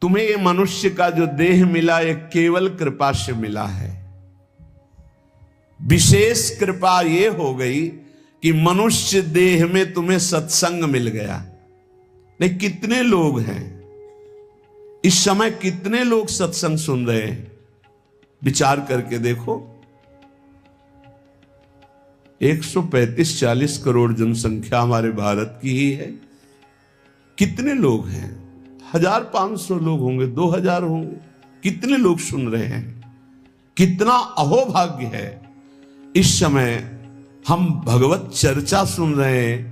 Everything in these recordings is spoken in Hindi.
तुम्हें ये मनुष्य का जो देह मिला ये केवल कृपा से मिला है। विशेष कृपा ये हो गई कि मनुष्य देह में तुम्हें सत्संग मिल गया। नहीं, कितने लोग हैं इस समय, कितने लोग सत्संग सुन रहे हैं? विचार करके देखो। 135-40 करोड़ जनसंख्या हमारे भारत की ही है। कितने लोग हैं? 1500 लोग होंगे, 2000 होंगे। कितने लोग सुन रहे हैं? कितना अहोभाग्य है। इस समय हम भगवत चर्चा सुन रहे हैं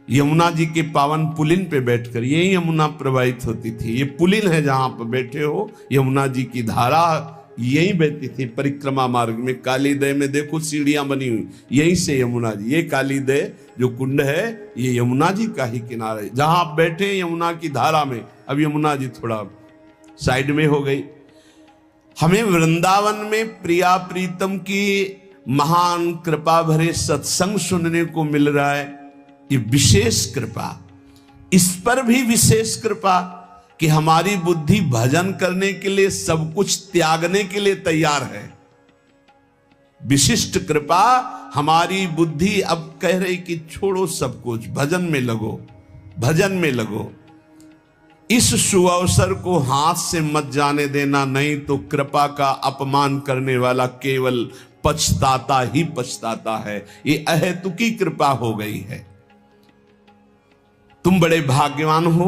यमुना जी के पावन पुलिन पे बैठकर। यही यमुना प्रवाहित होती थी। ये पुलिन है जहां पर बैठे हो, यमुना जी की धारा यही बहती थी परिक्रमा मार्ग में। कालीदय में देखो सीढ़ियां बनी हुई, यहीं से यमुना जी, ये कालीदय जो कुंड है ये यमुना जी का ही किनारा है। जहां आप बैठे यमुना की धारा में, अब यमुना जी थोड़ा साइड में हो गई। हमें वृंदावन में प्रिया प्रीतम की महान कृपा भरे सत्संग सुनने को मिल रहा है। ये विशेष कृपा। इस पर भी विशेष कृपा कि हमारी बुद्धि भजन करने के लिए सब कुछ त्यागने के लिए तैयार है। विशिष्ट कृपा। हमारी बुद्धि अब कह रही कि छोड़ो सब कुछ, भजन में लगो, भजन में लगो। इस सुअवसर को हाथ से मत जाने देना, नहीं तो कृपा का अपमान करने वाला केवल पछताता ही पछताता है। ये अहेतुकी कृपा हो गई है। तुम बड़े भाग्यवान हो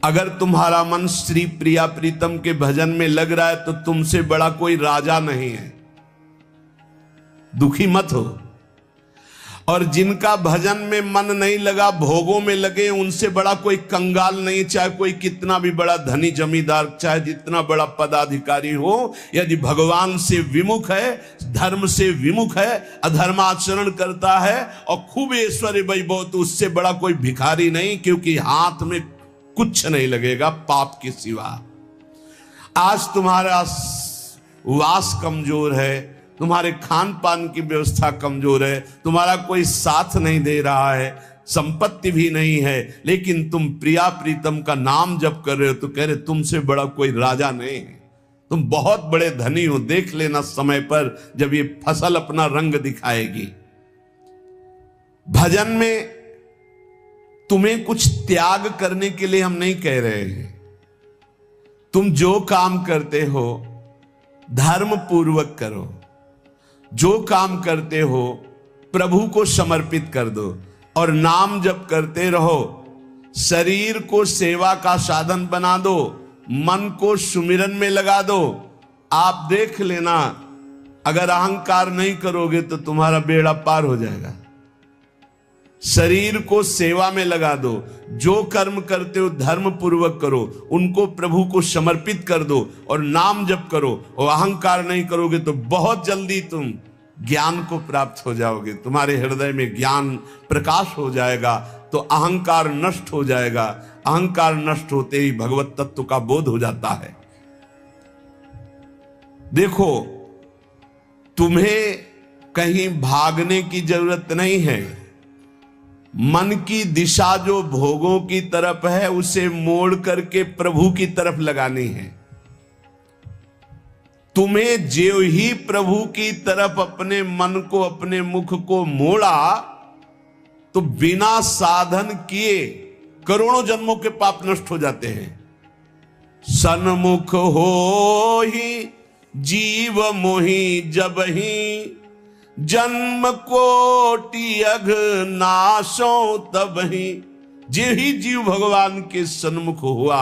अगर तुम्हारा मन श्री प्रिया प्रीतम के भजन में लग रहा है, तो तुमसे बड़ा कोई राजा नहीं है। दुखी मत हो। और जिनका भजन में मन नहीं लगा, भोगों में लगे, उनसे बड़ा कोई कंगाल नहीं। चाहे कोई कितना भी बड़ा धनी जमींदार, चाहे जितना बड़ा पदाधिकारी हो, यदि भगवान से विमुख है, धर्म से विमुख है, अधर्माचरण करता है और खूब ऐश्वर्य वैभव, तो उससे बड़ा कोई भिखारी नहीं, क्योंकि हाथ में कुछ नहीं लगेगा पाप के सिवा। आज तुम्हारा वास कमजोर है, तुम्हारे खान पान की व्यवस्था कमजोर है, तुम्हारा कोई साथ नहीं दे रहा है, संपत्ति भी नहीं है, लेकिन तुम प्रिया प्रीतम का नाम जप कर रहे हो तो कह रहे तुमसे बड़ा कोई राजा नहीं है, तुम बहुत बड़े धनी हो। देख लेना समय पर जब ये फसल अपना रंग दिखाएगी। भजन में तुम्हें कुछ त्याग करने के लिए हम नहीं कह रहे हैं। तुम जो काम करते हो धर्म पूर्वक करो, जो काम करते हो प्रभु को समर्पित कर दो और नाम जप करते रहो। शरीर को सेवा का साधन बना दो, मन को सुमिरन में लगा दो। आप देख लेना, अगर अहंकार नहीं करोगे तो तुम्हारा बेड़ा पार हो जाएगा। शरीर को सेवा में लगा दो, जो कर्म करते हो धर्म पूर्वक करो, उनको प्रभु को समर्पित कर दो और नाम जप करो। और अहंकार नहीं करोगे तो बहुत जल्दी तुम ज्ञान को प्राप्त हो जाओगे। तुम्हारे हृदय में ज्ञान प्रकाश हो जाएगा तो अहंकार नष्ट हो जाएगा। अहंकार नष्ट होते ही भगवत तत्व का बोध हो जाता है। देखो, तुम्हें कहीं भागने की जरूरत नहीं है। मन की दिशा जो भोगों की तरफ है उसे मोड़ करके प्रभु की तरफ लगानी है। तुम्हें जो ही प्रभु की तरफ अपने मन को, अपने मुख को मोड़ा, तो बिना साधन किए करोड़ों जन्मों के पाप नष्ट हो जाते हैं। सन्मुख हो ही जीव मोहि जब ही, जन्म कोटि अघ नाशो तब ही। जे ही जीव भगवान के सन्मुख हुआ,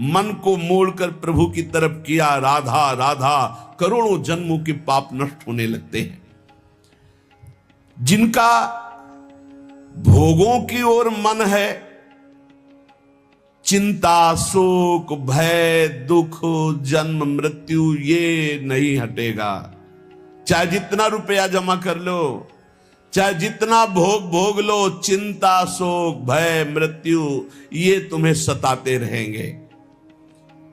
मन को मोड़कर प्रभु की तरफ किया, राधा राधा, करोड़ों जन्मों के पाप नष्ट होने लगते हैं। जिनका भोगों की ओर मन है, चिंता, शोक, भय, दुख, जन्म मृत्यु ये नहीं हटेगा। चाहे जितना रुपया जमा कर लो, चाहे जितना भोग भोग लो, चिंता, शोक, भय, मृत्यु ये तुम्हें सताते रहेंगे।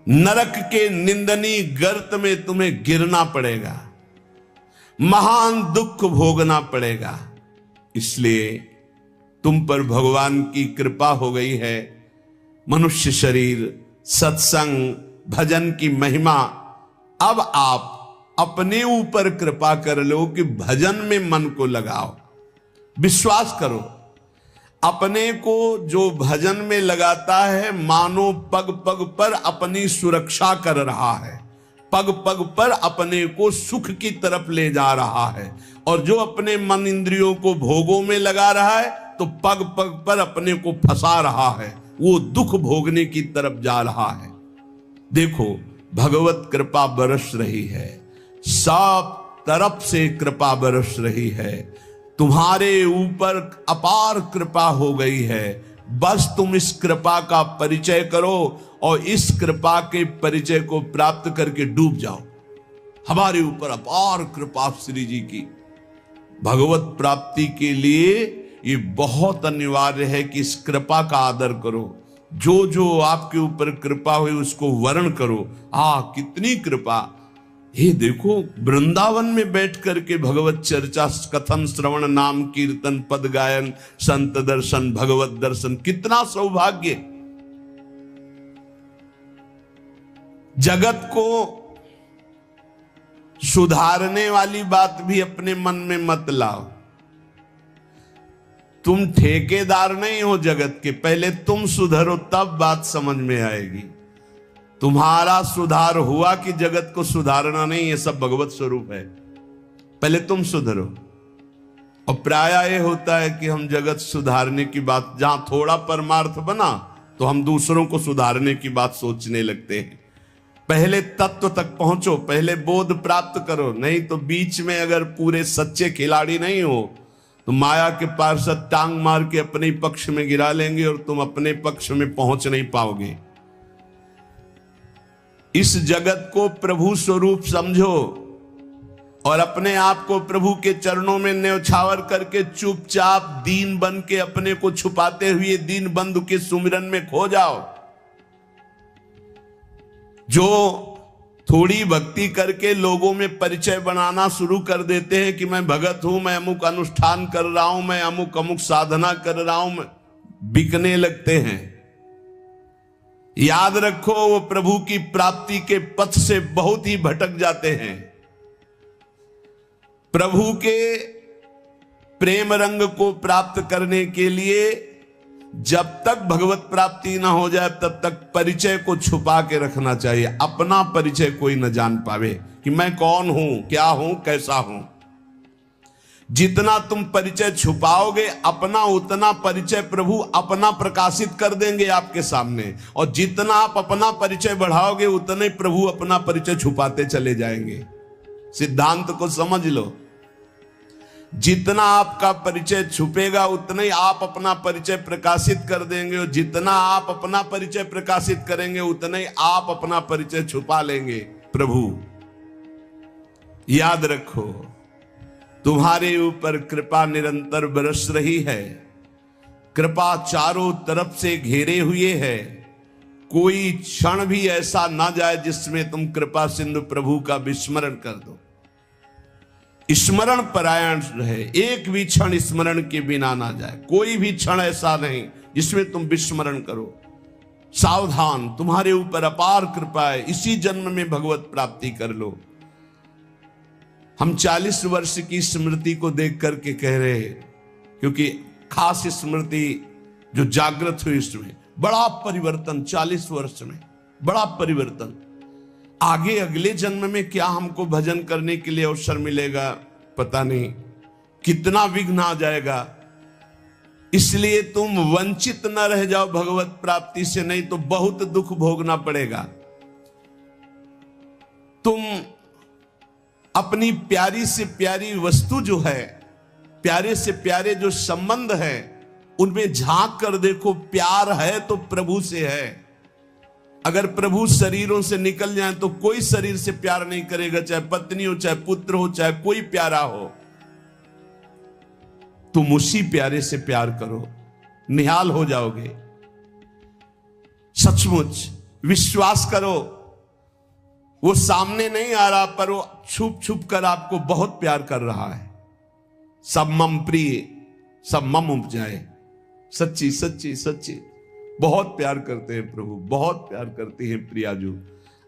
नरक के निंदनीय गर्त में तुम्हें गिरना पड़ेगा, महान दुख भोगना पड़ेगा। इसलिए तुम पर भगवान की कृपा हो गई है। मनुष्य शरीर सत्संग, भजन की महिमा। अब आप अपने ऊपर कृपा कर लो कि भजन में मन को लगाओ। विश्वास करो, अपने को जो भजन में लगाता है मानो पग पग पर अपनी सुरक्षा कर रहा है, पग पग पर अपने को सुख की तरफ ले जा रहा है। और जो अपने मन इंद्रियों को भोगों में लगा रहा है तो पग पग पर अपने को फंसा रहा है, वो दुख भोगने की तरफ जा रहा है। देखो, भगवत कृपा बरस रही है, सब तरफ से कृपा बरस रही है, तुम्हारे ऊपर अपार कृपा हो गई है। बस तुम इस कृपा का परिचय करो और इस कृपा के परिचय को प्राप्त करके डूब जाओ। हमारे ऊपर अपार कृपा श्री जी की। भगवत प्राप्ति के लिए ये बहुत अनिवार्य है कि इस कृपा का आदर करो। जो जो आपके ऊपर कृपा हुई उसको वर्ण करो। कितनी कृपा। ये देखो, वृंदावन में बैठ करके भगवत चर्चा, कथन, श्रवण, नाम कीर्तन, पद गायन, संत दर्शन, भगवत दर्शन, कितना सौभाग्य। जगत को सुधारने वाली बात भी अपने मन में मत लाओ। तुम ठेकेदार नहीं हो जगत के, पहले तुम सुधरो तब बात समझ में आएगी। तुम्हारा सुधार हुआ कि जगत को सुधारना नहीं, ये सब भगवत स्वरूप है। पहले तुम सुधरो। और प्रायः ये होता है कि हम जगत सुधारने की बात, जहां थोड़ा परमार्थ बना तो हम दूसरों को सुधारने की बात सोचने लगते हैं। पहले तत्व तक पहुंचो, पहले बोध प्राप्त करो, नहीं तो बीच में अगर पूरे सच्चे खिलाड़ी नहीं हो तो माया के पार्षद टांग मार के अपने पक्ष में गिरा लेंगे और तुम अपने पक्ष में पहुंच नहीं पाओगे। इस जगत को प्रभु स्वरूप समझो और अपने आप को प्रभु के चरणों में न्यौछावर करके चुपचाप दीन बन के अपने को छुपाते हुए दीन बंधु के सुमिरन में खो जाओ। जो थोड़ी भक्ति करके लोगों में परिचय बनाना शुरू कर देते हैं कि मैं भगत हूं, मैं अमुक अनुष्ठान कर रहा हूं, मैं अमुक अमुक साधना कर रहा हूं, बिकने लगते हैं। याद रखो, वो प्रभु की प्राप्ति के पथ से बहुत ही भटक जाते हैं। प्रभु के प्रेम रंग को प्राप्त करने के लिए जब तक भगवत प्राप्ति ना हो जाए तब तक परिचय को छुपा के रखना चाहिए। अपना परिचय कोई न जान पावे कि मैं कौन हूं, क्या हूं, कैसा हूं। जितना तुम परिचय छुपाओगे अपना, उतना परिचय प्रभु अपना प्रकाशित कर देंगे आपके सामने। और जितना आप अपना परिचय बढ़ाओगे उतने प्रभु अपना परिचय छुपाते चले जाएंगे। सिद्धांत को समझ लो। जितना आपका परिचय छुपेगा उतना ही आप अपना परिचय प्रकाशित कर देंगे, और जितना आप अपना परिचय प्रकाशित करेंगे उतना ही आप अपना परिचय छुपा लेंगे। प्रभु याद रखो, तुम्हारे ऊपर कृपा निरंतर बरस रही है। कृपा चारों तरफ से घेरे हुए है। कोई क्षण भी ऐसा ना जाए जिसमें तुम कृपा सिंधु प्रभु का विस्मरण कर दो। स्मरण परायण रहे, एक भी क्षण स्मरण के बिना ना जाए। कोई भी क्षण ऐसा नहीं जिसमें तुम विस्मरण करो। सावधान, तुम्हारे ऊपर अपार कृपा है। इसी जन्म में भगवत प्राप्ति कर लो। हम 40 वर्ष की स्मृति को देख करके कह रहे हैं, क्योंकि खास स्मृति जो जागृत हुई इसमें बड़ा परिवर्तन, 40 वर्ष में बड़ा परिवर्तन। आगे अगले जन्म में क्या हमको भजन करने के लिए अवसर मिलेगा पता नहीं, कितना विघ्न आ जाएगा। इसलिए तुम वंचित न रह जाओ भगवत प्राप्ति से, नहीं तो बहुत दुख भोगना पड़ेगा। तुम अपनी प्यारी से प्यारी वस्तु जो है, प्यारे से प्यारे जो संबंध है, उनमें झांक कर देखो। प्यार है तो प्रभु से है। अगर प्रभु शरीरों से निकल जाए तो कोई शरीर से प्यार नहीं करेगा, चाहे पत्नी हो, चाहे पुत्र हो, चाहे कोई प्यारा हो। तुम उसी प्यारे से प्यार करो, निहाल हो जाओगे। सचमुच विश्वास करो, वो सामने नहीं आ रहा पर वो छुप छुप कर आपको बहुत प्यार कर रहा है। सब मम प्रिय, सब मम उपजाए। सच्ची सच्ची सच्ची बहुत प्यार करते हैं प्रभु, बहुत प्यार करते हैं प्रियाजू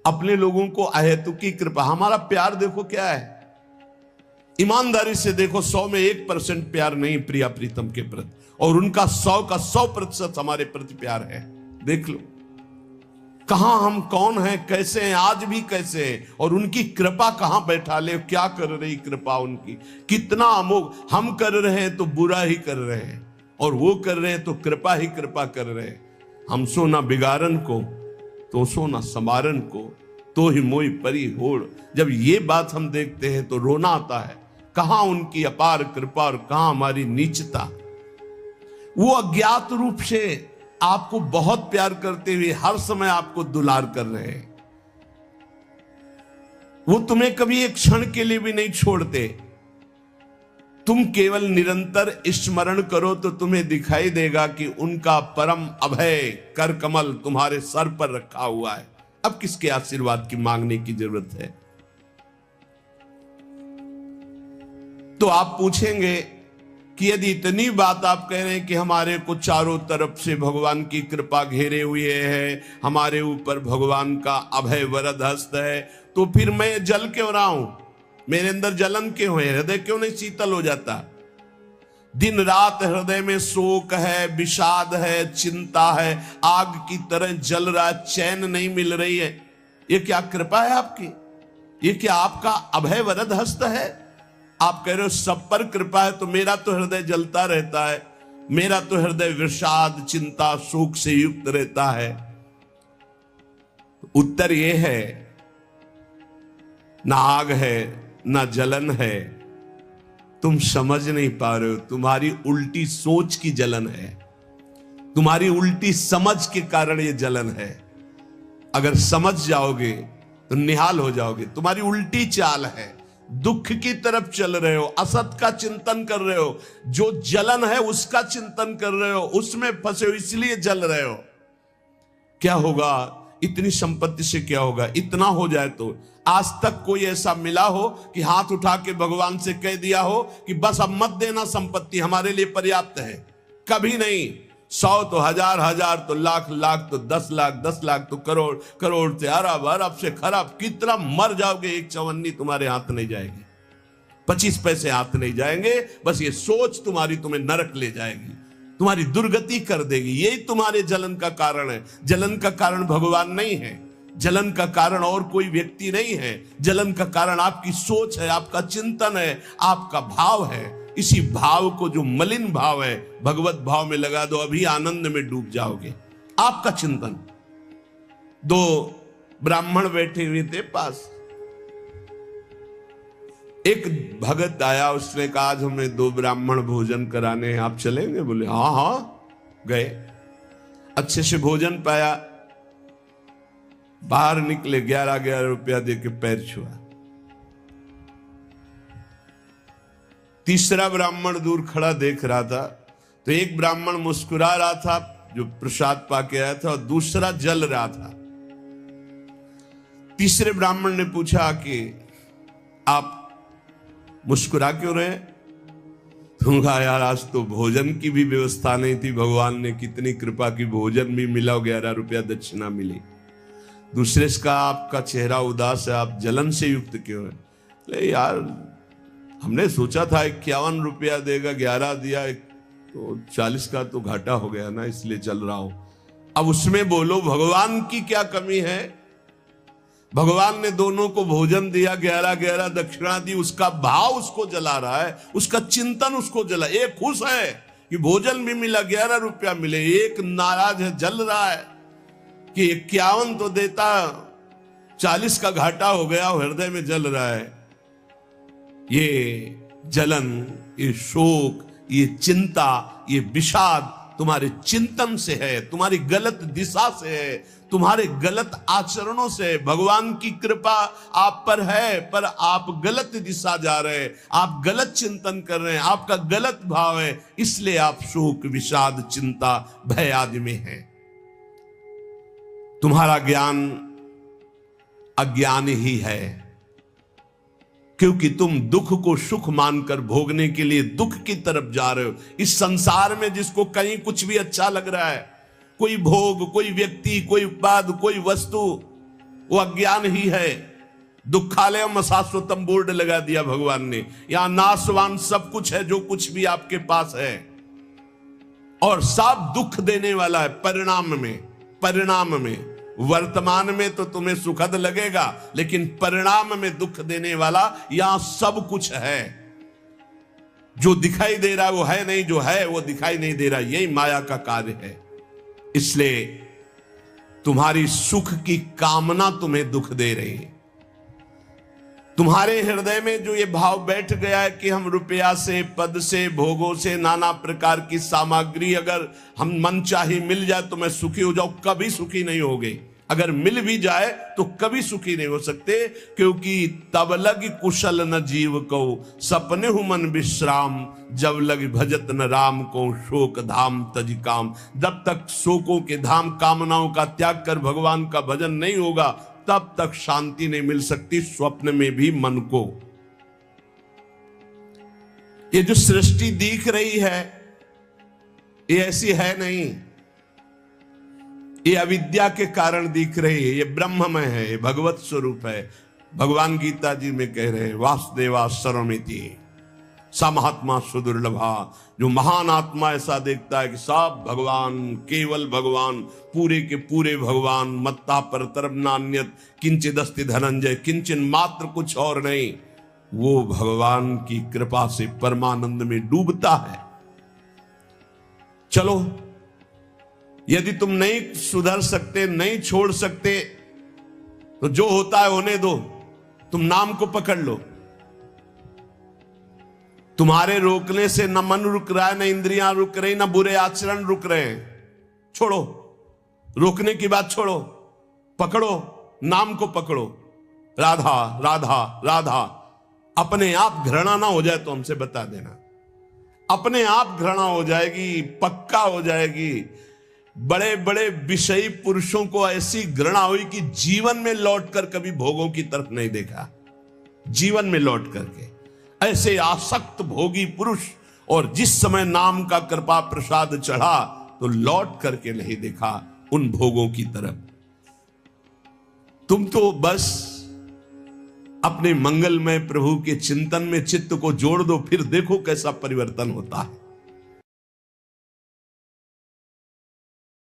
अपने लोगों को अहेतुकी कृपा। हमारा प्यार देखो क्या है, ईमानदारी से देखो, 100 में 1% प्यार नहीं प्रिया प्रीतम के प्रति, और उनका 100 का 100% हमारे प्रति प्यार है। देख लो कहां हम कौन हैं, कैसे हैं, आज भी कैसे हैं, और उनकी कृपा कहां बैठा ले, क्या कर रही कृपा उनकी, कितना अमोघ। हम कर रहे हैं तो बुरा ही कर रहे हैं, और वो कर रहे हैं तो कृपा ही कृपा कर रहे हैं। हम सो ना बिगाड़न को, तो सो ना समारन को, तो ही मोई परी होड़। जब ये बात हम देखते हैं तो रोना आता है, कहां उनकी अपार कृपा और कहां हमारी नीचता। वो अज्ञात रूप से आपको बहुत प्यार करते हुए हर समय आपको दुलार कर रहे हैं। वो तुम्हें कभी एक क्षण के लिए भी नहीं छोड़ते। तुम केवल निरंतर स्मरण करो तो तुम्हें दिखाई देगा कि उनका परम अभय कर कमल तुम्हारे सर पर रखा हुआ है। अब किसके आशीर्वाद की मांगने की जरूरत है? तो आप पूछेंगे कि यदि इतनी बात आप कह रहे हैं कि हमारे को चारों तरफ से भगवान की कृपा घेरे हुए है, हमारे ऊपर भगवान का अभय वरद हस्त है, तो फिर मैं जल क्यों रहा हूं, मेरे अंदर जलन क्यों है, हृदय क्यों नहीं शीतल हो जाता? दिन रात हृदय में शोक है, विषाद है, चिंता है, आग की तरह जल रहा, चैन नहीं मिल रही है। ये क्या कृपा है आपकी? ये क्या आपका अभय वरद हस्त है? आप कह रहे हो सब पर कृपा है, तो मेरा तो हृदय जलता रहता है, मेरा तो हृदय विषाद चिंता शोक से युक्त रहता है। उत्तर यह है, ना आग है ना जलन है, तुम समझ नहीं पा रहे हो, तुम्हारी उल्टी सोच की जलन है, तुम्हारी उल्टी समझ के कारण ये जलन है। अगर समझ जाओगे तो निहाल हो जाओगे। तुम्हारी उल्टी चाल है, दुख की तरफ चल रहे हो, असत का चिंतन कर रहे हो, जो जलन है उसका चिंतन कर रहे हो, उसमें फंसे हो, इसलिए जल रहे हो। क्या होगा इतनी संपत्ति से, क्या होगा इतना हो जाए तो? आज तक कोई ऐसा मिला हो कि हाथ उठा के भगवान से कह दिया हो कि बस अब मत देना, संपत्ति हमारे लिए पर्याप्त है? कभी नहीं। 100 तो हजार, हजार तो लाख, लाख तो 10 लाख, 10 लाख तो करोड़, करोड़ से अरब, अरब से खरब। कितना मर जाओगे, एक चवन्नी तुम्हारे हाथ नहीं जाएगी, 25 पैसे हाथ नहीं जाएंगे। बस ये सोच तुम्हारी तुम्हें नरक ले जाएगी, तुम्हारी दुर्गति कर देगी। यही तुम्हारे जलन का कारण है। जलन का कारण भगवान नहीं है, जलन का कारण और कोई व्यक्ति नहीं है, जलन का कारण आपकी सोच है, आपका चिंतन है, आपका भाव है। इसी भाव को, जो मलिन भाव है, भगवत भाव में लगा दो, अभी आनंद में डूब जाओगे। आपका चिंतन। 2 ब्राह्मण बैठे हुए थे पास, एक भगत आया, उसने कहा आज हमें 2 ब्राह्मण भोजन कराने हैं, आप चलेंगे? बोले हाँ हाँ। गए, अच्छे से भोजन पाया, बाहर निकले, 11 रुपया देके पैर छुआ। तीसरा ब्राह्मण दूर खड़ा देख रहा था, तो एक ब्राह्मण मुस्कुरा रहा था जो प्रसाद पाके आया था, और दूसरा जल रहा था। तीसरे ब्राह्मण ने पूछा कि आप मुस्कुरा क्यों रहे? तुम कहा यार आज तो भोजन की भी व्यवस्था नहीं थी, भगवान ने कितनी कृपा की, भोजन भी मिला, 11 रुपया दक्षिणा मिली। दूसरे का आपका चेहरा उदास है, आप जलन से युक्त क्यों है? ले यार हमने सोचा था 51 रुपया देगा, 11 दिया, तो 40 का तो घाटा हो गया ना, इसलिए चल रहा हूं। अब उसमें बोलो भगवान की क्या कमी है? भगवान ने दोनों को भोजन दिया, 11 दक्षिणा दी, उसका भाव उसको जला रहा है, उसका चिंतन उसको जला। एक खुश है कि भोजन भी मिला, 11 रुपया मिले, एक नाराज है, जल रहा है कि 51 तो देता, 40 का घाटा हो गया, हृदय में जल रहा है। ये जलन, ये शोक, ये चिंता, ये विषाद तुम्हारे चिंतन से है, तुम्हारी गलत दिशा से है, तुम्हारे गलत आचरणों से। भगवान की कृपा आप पर है, पर आप गलत दिशा जा रहे हैं, आप गलत चिंतन कर रहे हैं, आपका गलत भाव है, इसलिए आप शोक विषाद चिंता भय आदि में हैं। तुम्हारा ज्ञान अज्ञान ही है, क्योंकि तुम दुख को सुख मानकर भोगने के लिए दुख की तरफ जा रहे हो। इस संसार में जिसको कहीं कुछ भी अच्छा लग रहा है, कोई भोग, कोई व्यक्ति, कोई उत्पाद, कोई वस्तु, वो अज्ञान ही है। दुखालयम शाश्वतम बोर्ड लगा दिया भगवान ने। यहां नाशवान सब कुछ है, जो कुछ भी आपके पास है, और सब दुख देने वाला है परिणाम में। परिणाम में, वर्तमान में तो तुम्हें सुखद लगेगा, लेकिन परिणाम में दुख देने वाला यहां सब कुछ है। जो दिखाई दे रहा है वो है नहीं, जो है वो दिखाई नहीं दे रहा। यही माया का कार्य है। इसलिए तुम्हारी सुख की कामना तुम्हें दुख दे रही है। तुम्हारे हृदय में जो ये भाव बैठ गया है कि हम रुपया से, पद से, भोगों से, नाना प्रकार की सामग्री अगर हम मन चाही मिल जाए तो मैं सुखी हो जाऊं, कभी सुखी नहीं होगे। अगर मिल भी जाए तो कभी सुखी नहीं हो सकते, क्योंकि तब लग कुशल न जीव को सपने हु मन विश्राम, जब लग भजत न राम को शोक धाम तज काम। जब तक शोकों के धाम, कामनाओं का त्याग कर भगवान का भजन नहीं होगा, तब तक शांति नहीं मिल सकती स्वप्न में भी मन को। ये जो सृष्टि दिख रही है ये ऐसी है नहीं, ये अविद्या के कारण दिख रही है। ये ब्रह्ममय है, ये भगवत स्वरूप है। भगवान गीता जी में कह रहे हैं वासुदेवा सर्वमिति सा महात्मा सुदुर्लभा। जो महान आत्मा ऐसा देखता है कि सब भगवान, केवल भगवान, पूरे के पूरे भगवान, मत्ता पर तरब नान्यत किंचिदस्ति धनंजय, किंचन मात्र कुछ और नहीं, वो भगवान की कृपा से परमानंद में डूबता है। चलो, यदि तुम नहीं सुधर सकते, नहीं छोड़ सकते, तो जो होता है होने दो। तुम नाम को पकड़ लो। तुम्हारे रोकने से न मन रुक रहा है, न इंद्रियां रुक रही, न बुरे आचरण रुक रहे हैं। छोड़ो, रोकने की बात छोड़ो, पकड़ो, नाम को पकड़ो। राधा राधा राधा। अपने आप घृणा ना हो जाए तो हमसे बता देना। अपने आप घृणा हो जाएगी, पक्का हो जाएगी। बड़े बड़े विषयी पुरुषों को ऐसी घृणा हुई कि जीवन में लौटकर कभी भोगों की तरफ नहीं देखा। जीवन में लौट करके ऐसे आसक्त भोगी पुरुष, और जिस समय नाम का कृपा प्रसाद चढ़ा तो लौट करके नहीं देखा उन भोगों की तरफ। तुम तो बस अपने मंगलमय प्रभु के चिंतन में चित्त को जोड़ दो, फिर देखो कैसा परिवर्तन होता है।